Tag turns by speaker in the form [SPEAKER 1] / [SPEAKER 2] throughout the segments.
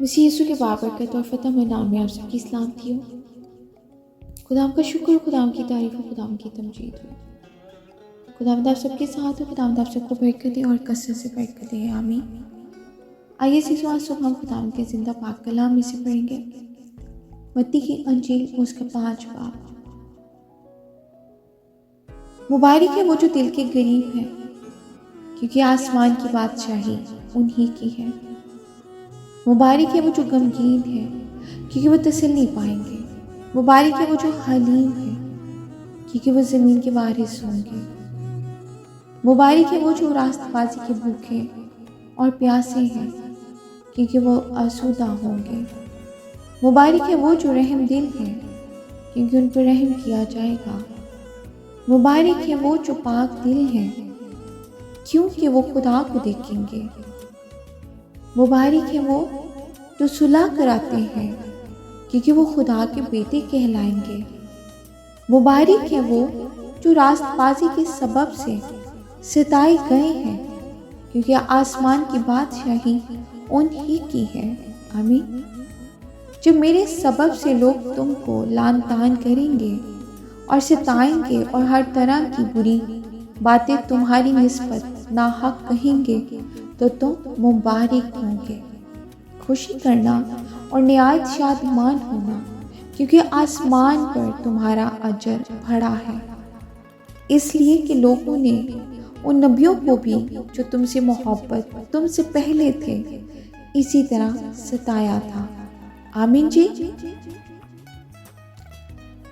[SPEAKER 1] مسیح یسوع کے بابرکت اور فتح میں نام میں آپ سب کی سلامتی ہو۔ خدا کا شکر، خدا کی تعریف اور خدا کی تمجید ہو۔ خدا آپ سب کے ساتھ ہو، خدا آپ سب کو برکت دے اور کثرت سے برکت دے، آمین۔ آئیے اس وقت صبح ہم خدا کے زندہ پاک کلام میں سے پڑھیں گے متی کی انجیل اس کا 5 باب۔ مبارک ہے وہ جو دل کے غریب ہے، کیونکہ آسمان کی بادشاہی انہی کی ہے۔ مبارک ہے وہ جو غمگین ہے، کیونکہ وہ تسلی پائیں گے۔ مبارک ہے وہ جو حلیم ہے، کیونکہ وہ زمین کے وارث ہوں گے۔ مبارک ہے وہ جو راست بازی کے بھوکے اور پیاسے ہیں، کیونکہ وہ آسودہ ہوں گے۔ مبارک ہے وہ جو رحم دل ہے، کیونکہ ان پر رحم کیا جائے گا۔ مبارک ہے وہ جو پاک دل ہیں، کیونکہ وہ خدا کو دیکھیں گے۔ مبارک ہے وہ جو صلح کراتے ہیں، کیونکہ وہ خدا کے بیٹے کہلائیں گے۔ مبارک ہے وہ جو راست بازی کے سبب سے ستائے گئے ہیں، کیونکہ آسمان کی بادشاہی انہی کی ہے، آمین۔ جب میرے سبب سے لوگ تم کو لعن طعن کریں گے اور ستائیں گے اور ہر طرح کی بری باتیں تمہاری نسبت ناحق کہیں گے تو تم مبارک ہوں گے۔ خوشی کرنا اور نہایت شادمان ہونا، کیونکہ آسمان پر تمہارا اجر بڑا ہے، اس لیے کہ لوگوں نے ان نبیوں کو بھی جو تم سے محبت تم سے پہلے تھے اسی طرح ستایا تھا، آمین جی۔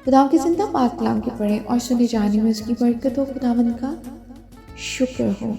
[SPEAKER 1] خدا کے زندہ پاک کلام کے پڑھے اور سنے جانے میں اس کی برکت ہو، خداوند کا شکر ہو۔